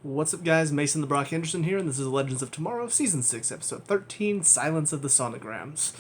What's up, guys? Mason the Brock Henderson here, and this is Legends of Tomorrow, Season 6, Episode 13, Silence of the Sonograms.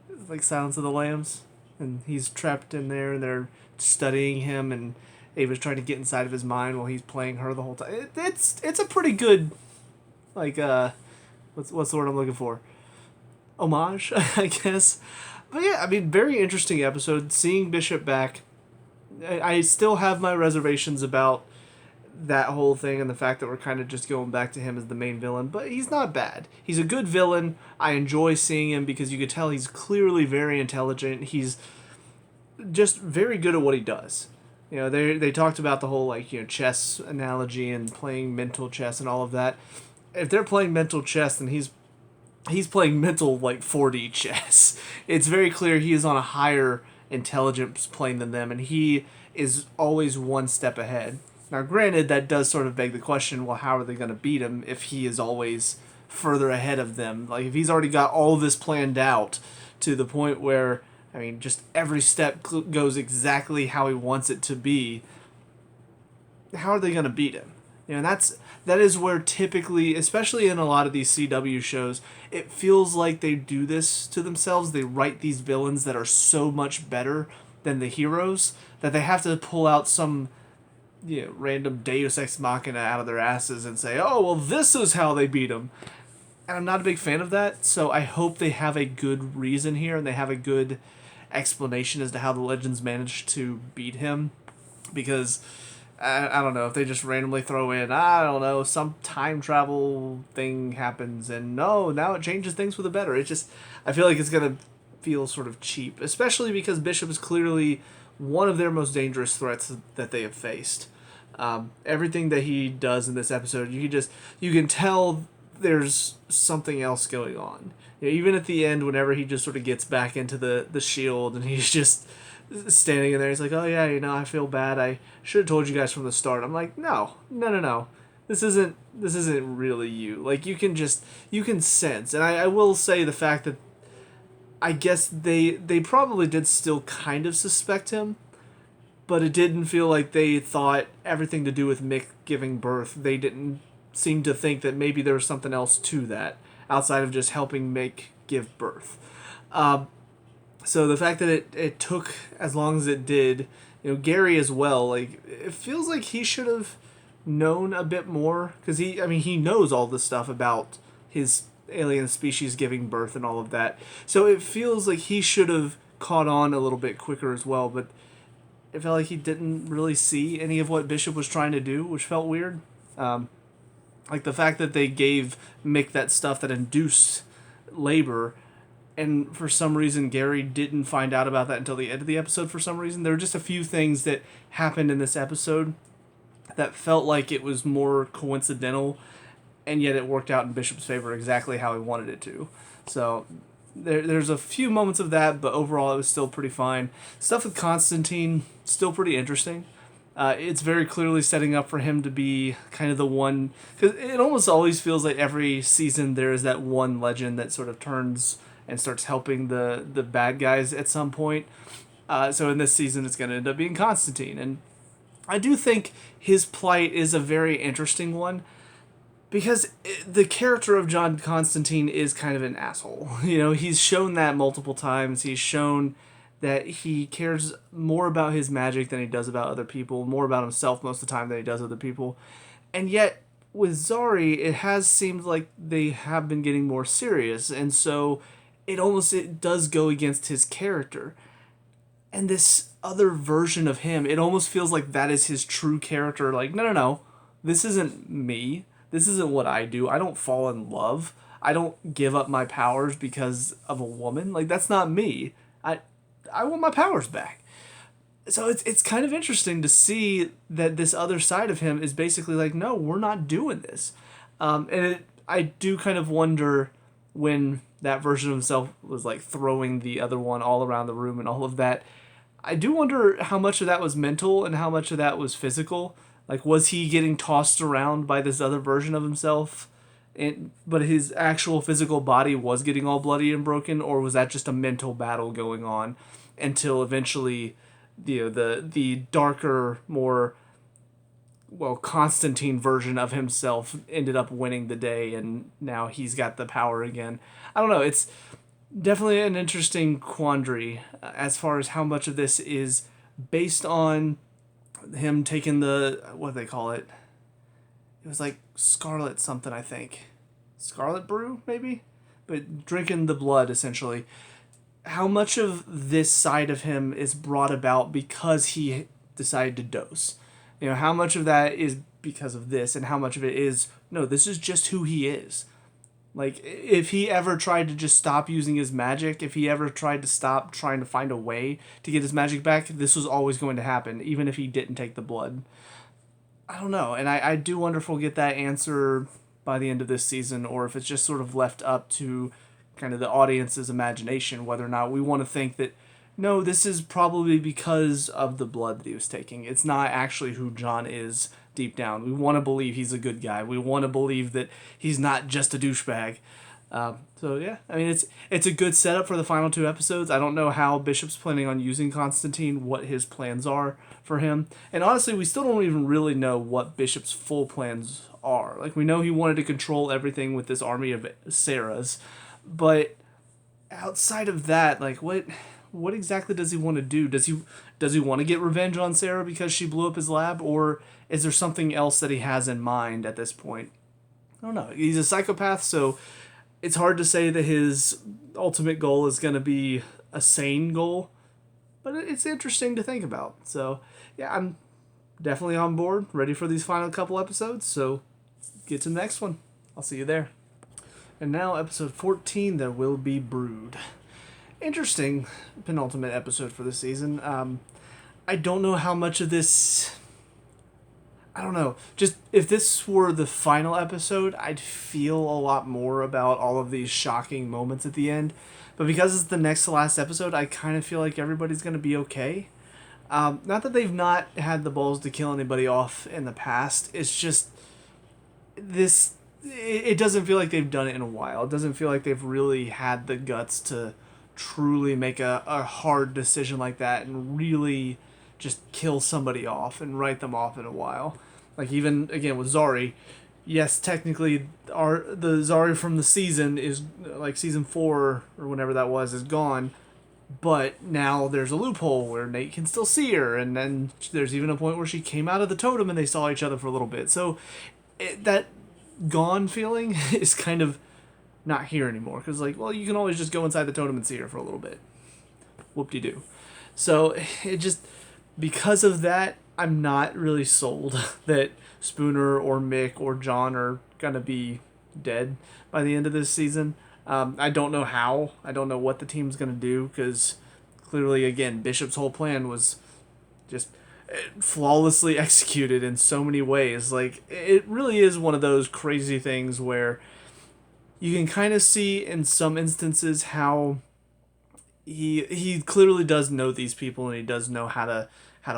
It's like Silence of the Lambs, and he's trapped in there, and they're studying him, and Ava's trying to get inside of his mind while he's playing her the whole time. It's a pretty good, like, what's the word I'm looking for? Homage, I guess. But yeah, I mean, very interesting episode. Seeing Bishop back, I still have my reservations about that whole thing and the fact that we're kind of just going back to him as the main villain, but he's not bad. He's a good villain. I enjoy seeing him because you could tell he's clearly very intelligent. He's just very good at what he does. You know, they talked about the whole, like, chess analogy and playing mental chess and all of that. If they're playing mental chess, then he's playing mental, like, 4D chess. It's very clear he is on a higher intelligence plane than them, and he is always one step ahead. Now, granted, that does sort of beg the question, well, how are they going to beat him if he is always further ahead of them? Like, if he's already got all this planned out to the point where, I mean, just every step goes exactly how he wants it to be, how are they going to beat him? And that is where typically, especially in a lot of these CW shows, it feels like they do this to themselves. They write these villains that are so much better than the heroes that they have to pull out some random Deus Ex Machina out of their asses and say, oh, well, this is how they beat him. And I'm not a big fan of that, so I hope they have a good reason here and they have a good explanation as to how the Legends managed to beat him. Because, I don't know, if they just randomly throw in, I don't know, some time travel thing happens and no, now it changes things for the better. I feel like it's going to feel sort of cheap, especially because Bishop is clearly one of their most dangerous threats that they have faced. Everything that he does in this episode, you can tell there's something else going on. Even at the end, whenever he just sort of gets back into the shield and he's just standing in there, he's like, oh yeah, I feel bad. I should have told you guys from the start. I'm like, no. This isn't really you. Like, you can sense. And I will say the fact that I guess they probably did still kind of suspect him, but it didn't feel like they thought everything to do with Mick giving birth. They didn't seem to think that maybe there was something else to that outside of just helping Mick give birth. So the fact that it took as long as it did, Gary as well, like, it feels like he should have known a bit more, because he knows all this stuff about his alien species giving birth and all of that. So it feels like he should have caught on a little bit quicker as well, but it felt like he didn't really see any of what Bishop was trying to do, which felt weird. Like the fact that they gave Mick that stuff that induced labor, and for some reason Gary didn't find out about that until the end of the episode for some reason. There were just a few things that happened in this episode that felt like it was more coincidental, and yet it worked out in Bishop's favor exactly how he wanted it to. So there's a few moments of that, but overall it was still pretty fine. Stuff with Constantine, still pretty interesting. It's very clearly setting up for him to be kind of the one, because it almost always feels like every season there is that one legend that sort of turns and starts helping the bad guys at some point. So in this season it's going to end up being Constantine. And I do think his plight is a very interesting one, because the character of John Constantine is kind of an asshole. He's shown that multiple times. He's shown that he cares more about his magic than he does about other people, more about himself most of the time than he does other people. And yet, with Zari, it has seemed like they have been getting more serious, and so it does go against his character. And this other version of him, it almost feels like that is his true character. Like, no, this isn't me. This isn't what I do. I don't fall in love. I don't give up my powers because of a woman. Like, that's not me. I want my powers back. So it's kind of interesting to see that this other side of him is basically like, no, we're not doing this. I do kind of wonder when that version of himself was like throwing the other one all around the room and all of that. I do wonder how much of that was mental and how much of that was physical. Like, was he getting tossed around by this other version of himself, but his actual physical body was getting all bloody and broken, or was that just a mental battle going on until eventually, the darker, more Constantine version of himself ended up winning the day, and now he's got the power again. I don't know. It's definitely an interesting quandary as far as how much of this is based on him taking the, what do they call it? It was like Scarlet something, I think. Scarlet Brew, maybe? But drinking the blood, essentially. How much of this side of him is brought about because he decided to dose? How much of that is because of this, and how much of it is, no, this is just who he is. Like, if he ever tried to just stop using his magic, if he ever tried to stop trying to find a way to get his magic back, this was always going to happen, even if he didn't take the blood. I don't know, and I do wonder if we'll get that answer by the end of this season, or if it's just sort of left up to kind of the audience's imagination, whether or not we want to think that, no, this is probably because of the blood that he was taking. It's not actually who John is deep down. We want to believe he's a good guy. We want to believe that he's not just a douchebag. So yeah, I mean, it's a good setup for the final 2 episodes. I don't know how Bishop's planning on using Constantine, what his plans are for him, and honestly, we still don't even really know what Bishop's full plans are. Like, we know he wanted to control everything with this army of Sarahs, but outside of that, like, what exactly does he want to do? Does he want to get revenge on Sarah because she blew up his lab, or is there something else that he has in mind at this point? I don't know. He's a psychopath, so it's hard to say that his ultimate goal is going to be a sane goal, but it's interesting to think about. So, yeah, I'm definitely on board, ready for these final couple episodes, so get to the next one. I'll see you there. And now, episode 14, There Will Be Brood. Interesting penultimate episode for this season. I don't know how much of this... I don't know. Just, if this were the final episode, I'd feel a lot more about all of these shocking moments at the end. But because it's the next to last episode, I kind of feel like everybody's going to be okay. Not that they've not had the balls to kill anybody off in the past. It's just... this... It doesn't feel like they've done it in a while. It doesn't feel like they've really had the guts to truly make a hard decision like that and really just kill somebody off and write them off in a while. Like, even, again, with Zari, yes, technically, the Zari from the season is, like, season 4, or whenever that was, is gone, but now there's a loophole where Nate can still see her, and then there's even a point where she came out of the totem and they saw each other for a little bit. So, that gone feeling is kind of not here anymore, because, like, well, you can always just go inside the totem and see her for a little bit. Whoop-de-doo. So, it just... because of that, I'm not really sold that Spooner or Mick or John are going to be dead by the end of this season. I don't know how. I don't know what the team's going to do, because clearly, again, Bishop's whole plan was just flawlessly executed in so many ways. Like, it really is one of those crazy things where you can kind of see in some instances how he clearly does know these people, and he does know how to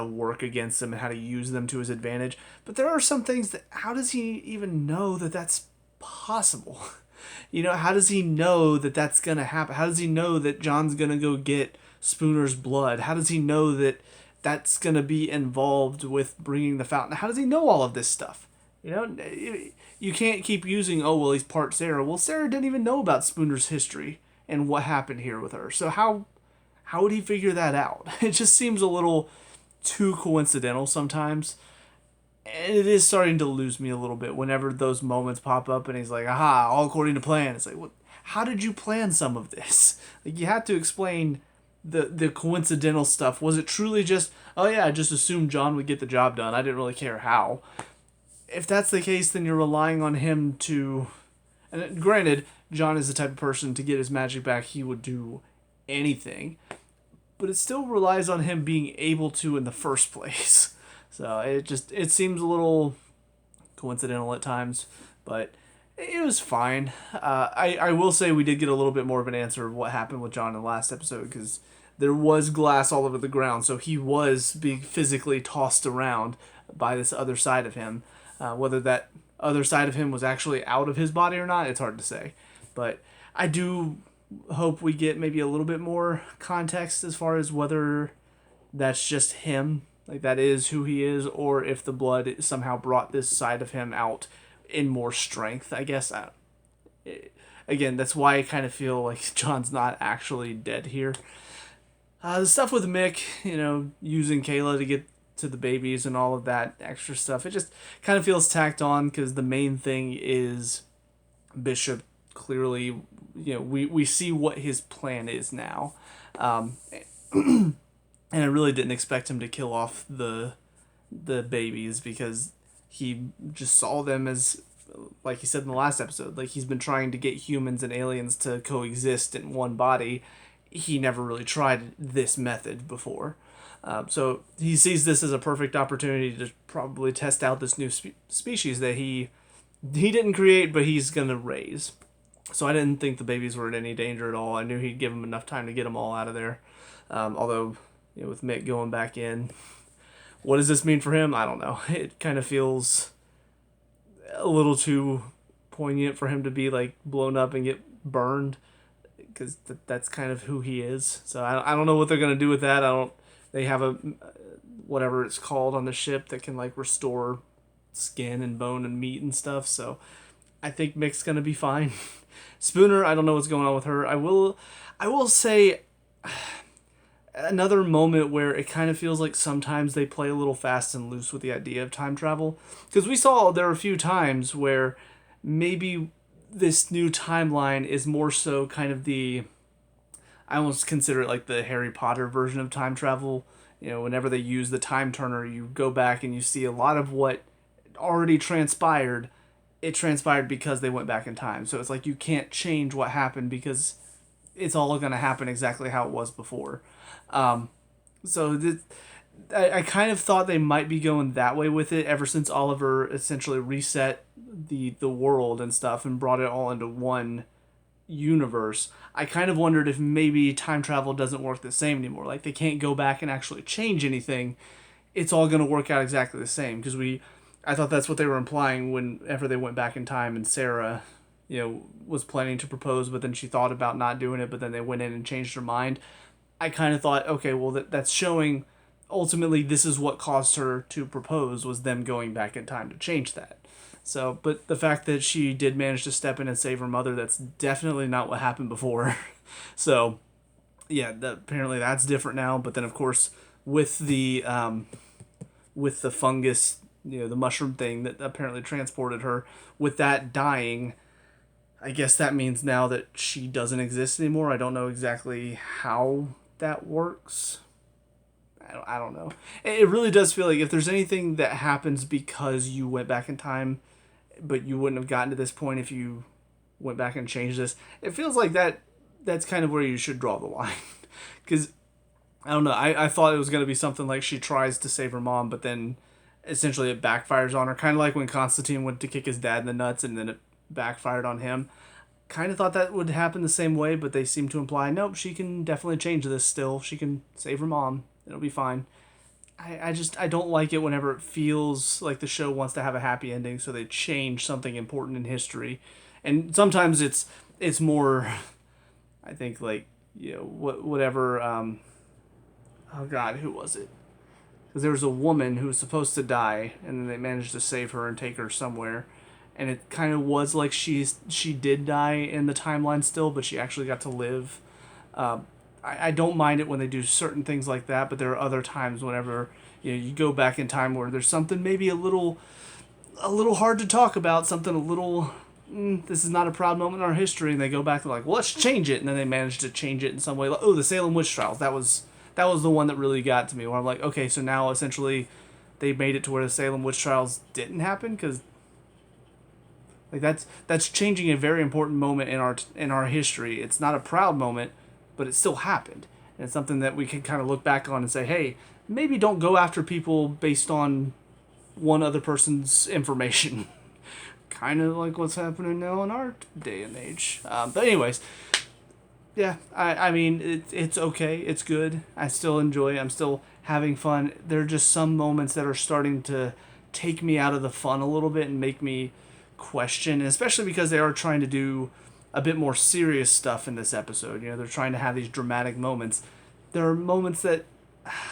work against them and how to use them to his advantage. But there are some things that, how does he even know that that's possible? How does he know that that's going to happen? How does he know that John's going to go get Spooner's blood? How does he know that that's going to be involved with bringing the fountain? How does he know all of this stuff? You can't keep using, oh, well, he's part Sarah. Well, Sarah didn't even know about Spooner's history and what happened here with her. So how would he figure that out? It just seems a little too coincidental sometimes. And it is starting to lose me a little bit whenever those moments pop up and he's like, aha, all according to plan. It's like, what? How did you plan some of this? Like, you have to explain the coincidental stuff. Was it truly just, oh yeah, I just assumed John would get the job done. I didn't really care how. If that's the case, then you're relying on him to... And granted, John is the type of person, to get his magic back, he would do anything. But it still relies on him being able to in the first place. So it seems a little coincidental at times, but it was fine. I will say we did get a little bit more of an answer of what happened with John in the last episode, because there was glass all over the ground, so he was being physically tossed around by this other side of him. Whether that other side of him was actually out of his body or not, it's hard to say. But I do hope we get maybe a little bit more context as far as whether that's just him, like that is who he is, or if the blood somehow brought this side of him out in more strength. I guess. Again, that's why I kind of feel like John's not actually dead here. The stuff with Mick, using Kayla to get to the babies and all of that extra stuff, it just kind of feels tacked on because the main thing is Bishop clearly, we see what his plan is now. And I really didn't expect him to kill off the babies because he just saw them as, like he said in the last episode, like he's been trying to get humans and aliens to coexist in one body. He never really tried this method before. So he sees this as a perfect opportunity to probably test out this new species that he didn't create, but he's going to raise. So I didn't think the babies were in any danger at all. I knew he'd give them enough time to get them all out of there. Although, with Mick going back in, what does this mean for him? I don't know. It kind of feels a little too poignant for him to be like blown up and get burned, because that's kind of who he is. So I don't know what they're going to do with that. They have a whatever it's called on the ship that can like restore skin and bone and meat and stuff. So I think Mick's going to be fine. Spooner, I don't know what's going on with her. I will say another moment where it kind of feels like sometimes they play a little fast and loose with the idea of time travel, because we saw there are a few times where maybe this new timeline is more so kind of I almost consider it like the Harry Potter version of time travel. Whenever they use the time turner, you go back and you see a lot of what already transpired. It transpired because they went back in time. So it's like you can't change what happened because it's all going to happen exactly how it was before. I kind of thought they might be going that way with it ever since Oliver essentially reset the world and stuff and brought it all into one universe. I kind of wondered if maybe time travel doesn't work the same anymore. Like they can't go back and actually change anything. It's all going to work out exactly the same, because I thought that's what they were implying whenever they went back in time and Sarah, was planning to propose, but then she thought about not doing it, but then they went in and changed her mind. I kind of thought, okay, well, that's showing ultimately this is what caused her to propose, was them going back in time to change that. So, but the fact that she did manage to step in and save her mother, that's definitely not what happened before. So, yeah, apparently that's different now. But then, of course, with the fungus, the mushroom thing that apparently transported her, with that dying, I guess that means now that she doesn't exist anymore. I don't know exactly how that works. I don't know. It really does feel like if there's anything that happens because you went back in time, but you wouldn't have gotten to this point if you went back and changed this, it feels like that's kind of where you should draw the line. Because, I don't know, I thought it was going to be something like she tries to save her mom, but then essentially it backfires on her. Kind of like when Constantine went to kick his dad in the nuts and then it backfired on him. Kind of thought that would happen the same way, but they seem to imply, nope, she can definitely change this still. She can save her mom. It'll be fine. I don't like it whenever it feels like the show wants to have a happy ending, so they change something important in history. And sometimes it's more, I think, like, whatever, oh God, who was it? Because there was a woman who was supposed to die, and then they managed to save her and take her somewhere. And it kind of was like she did die in the timeline still, but she actually got to live. I don't mind it when they do certain things like that, but there are other times whenever you go back in time where there's something maybe a little hard to talk about, something a little this is not a proud moment in our history, and they go back and like, well, let's change it, and then they manage to change it in some way. Like, oh, the Salem witch trials, that was the one that really got to me, where I'm like, okay, so now essentially they made it to where the Salem witch trials didn't happen, because like that's changing a very important moment in our history. It's not a proud moment, but it still happened. And it's something that we can kind of look back on and say, hey, maybe don't go after people based on one other person's information. Kind of like what's happening now in our day and age. But anyways, yeah, I mean, it's okay. It's good. I still enjoy it. I'm still having fun. There are just some moments that are starting to take me out of the fun a little bit and make me question, and especially because they are trying to do a bit more serious stuff in this episode. They're trying to have these dramatic moments. There are moments that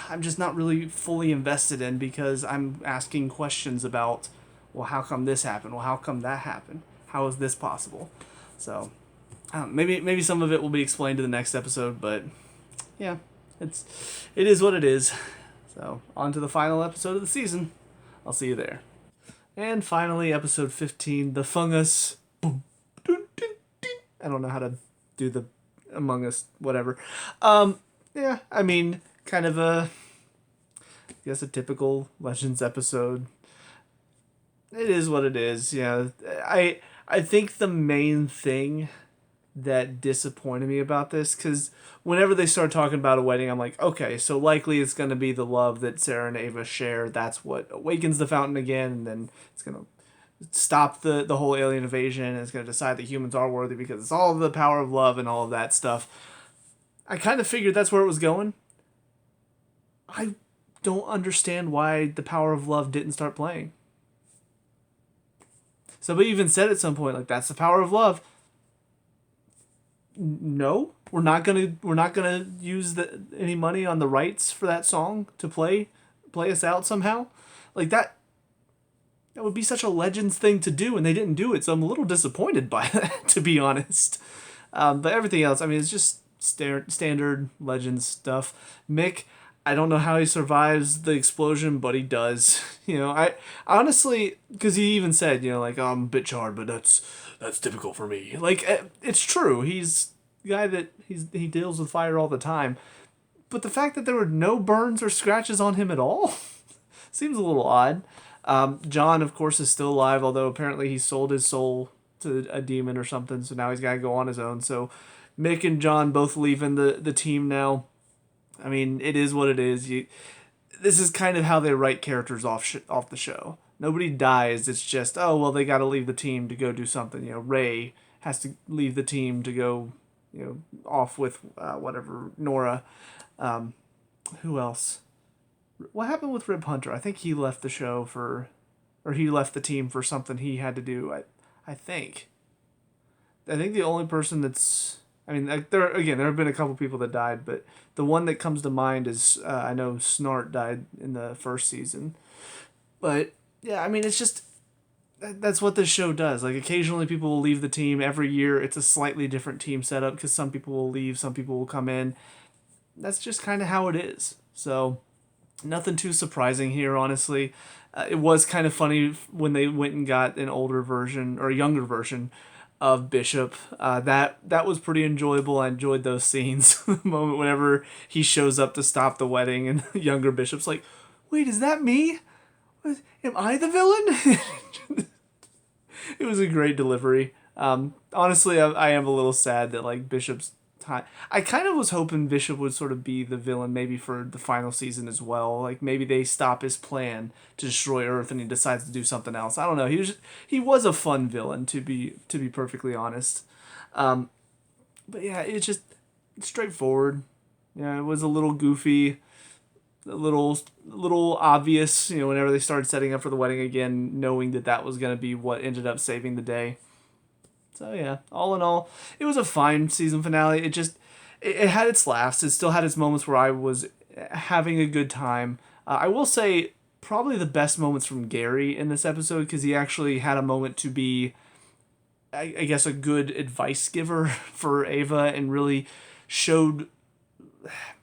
I'm just not really fully invested in, because I'm asking questions about, well, how come this happened? Well, how come that happened? How is this possible? So maybe some of it will be explained in the next episode, but yeah, it is what it is. So on to the final episode of the season. I'll see you there. And finally, episode 15, the Fungus. Boom, dun, dun, dun. I don't know how to do the Among Us, whatever. Yeah, I mean, kind of I guess a typical Legends episode. It is what it is. Yeah, I think the main thing that disappointed me about this, because whenever they start talking about a wedding, I'm like, okay, so likely it's going to be the love that Sarah and Ava share. That's what awakens the fountain again, and then it's going to stop the whole alien invasion, and it's going to decide that humans are worthy because it's all the power of love and all of that stuff. I kind of figured that's where it was going. I don't understand why the power of love didn't start playing. Somebody even said at some point, like, that's the power of love. No, we're not gonna use any money on the rights for that song to play us out somehow. Like that would be such a Legends thing to do, and they didn't do it. So I'm a little disappointed by that, to be honest. But everything else, I mean, it's just standard Legends stuff. Mick, I don't know how he survives the explosion, but he does. I honestly, because he even said, like, oh, I'm a bit charred, but that's typical for me. Like, it's true. He's the guy that he deals with fire all the time. But the fact that there were no burns or scratches on him at all seems a little odd. John, of course, is still alive, although apparently he sold his soul to a demon or something, so now he's got to go on his own. So Mick and John both leaving the team now. I mean, it is what it is. This is kind of how they write characters off the show. Nobody dies. It's just, oh, well, they got to leave the team to go do something. Ray has to leave the team to go, off with whatever, Nora. Who else? What happened with Rip Hunter? I think he left the show or he left the team for something he had to do. I think the only person that's, I mean, there have been a couple people that died, but the one that comes to mind is I know Snart died in the first season, but yeah, I mean, it's just that's what this show does. Like, occasionally people will leave the team. Every year it's a slightly different team setup because some people will leave, some people will come in. That's just kind of how it is. So nothing too surprising here, honestly. It was kind of funny when they went and got an older version or a younger version of Bishop. That was pretty enjoyable. I enjoyed those scenes. The moment whenever he shows up to stop the wedding, and the younger Bishop's like, "Wait, is that me? Am I the villain?" It was a great delivery. Honestly, I am a little sad that, like, Bishop's time. I kind of was hoping Bishop would sort of be the villain maybe for the final season as well. Like, maybe they stop his plan to destroy Earth and he decides to do something else. I don't know. He was a fun villain, to be perfectly honest. But yeah, it's straightforward. Yeah, it was a little goofy, a little obvious. Whenever they started setting up for the wedding again, knowing that was going to be what ended up saving the day. So yeah, all in all, it was a fine season finale. It had its laughs. It still had its moments where I was having a good time. I will say probably the best moments from Gary in this episode, because he actually had a moment to be, I guess, a good advice giver for Ava, and really showed,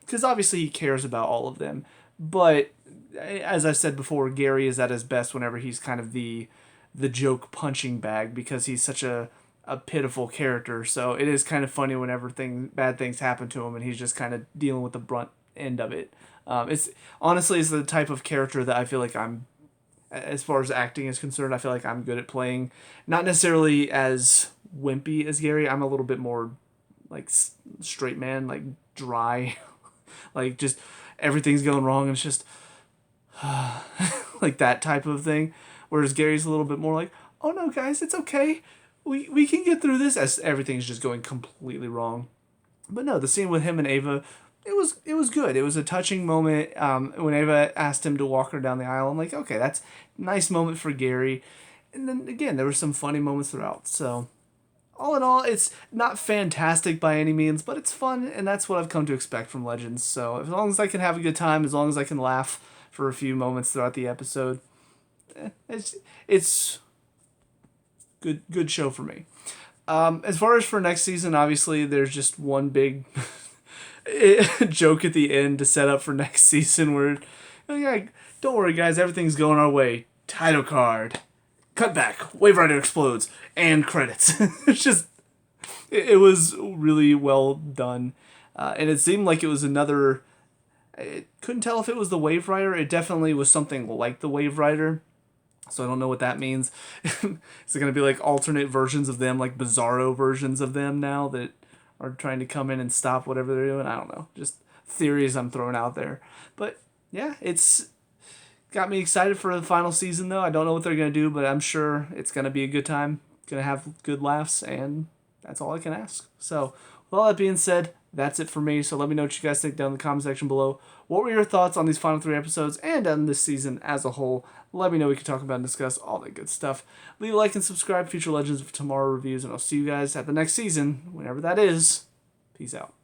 because obviously he cares about all of them. But as I said before, Gary is at his best whenever he's kind of the joke punching bag, because he's such a pitiful character. So it is kind of funny whenever bad things happen to him and he's just kind of dealing with the brunt end of it. It's the type of character that I feel like I'm, as far as acting is concerned, I feel like I'm good at playing. Not necessarily as wimpy as Gary. I'm a little bit more like straight man, like dry, like just everything's going wrong and it's just like that type of thing. Whereas Gary's a little bit more like, oh no guys, it's okay. We can get through this, as everything's just going completely wrong. But no, the scene with him and Ava, it was good. It was a touching moment. When Ava asked him to walk her down the aisle, I'm like, okay, that's a nice moment for Gary. And then again, there were some funny moments throughout. So all in all, it's not fantastic by any means, but it's fun, and that's what I've come to expect from Legends. So as long as I can have a good time, as long as I can laugh for a few moments throughout the episode, it's good show for me. As far as for next season, obviously there's just one big joke at the end to set up for next season where, yeah, don't worry guys, everything's going our way. Title card. Cut back. Wave Rider explodes. And credits. It's just, it was really well done. And it seemed like it was another, I couldn't tell if it was the Wave Rider. It definitely was something like the Wave Rider. So I don't know what that means. Is it going to be like alternate versions of them, like bizarro versions of them now that are trying to come in and stop whatever they're doing? I don't know. Just theories I'm throwing out there. But yeah, it's got me excited for the final season, though. I don't know what they're going to do, but I'm sure it's going to be a good time. Going to have good laughs, and that's all I can ask. So, with all that being said, that's it for me. So let me know what you guys think down in the comment section below. What were your thoughts on these final 3 episodes and on this season as a whole? Let me know. We can talk about and discuss all that good stuff. Leave a like and subscribe. Future Legends of Tomorrow reviews, and I'll see you guys at the next season, whenever that is. Peace out.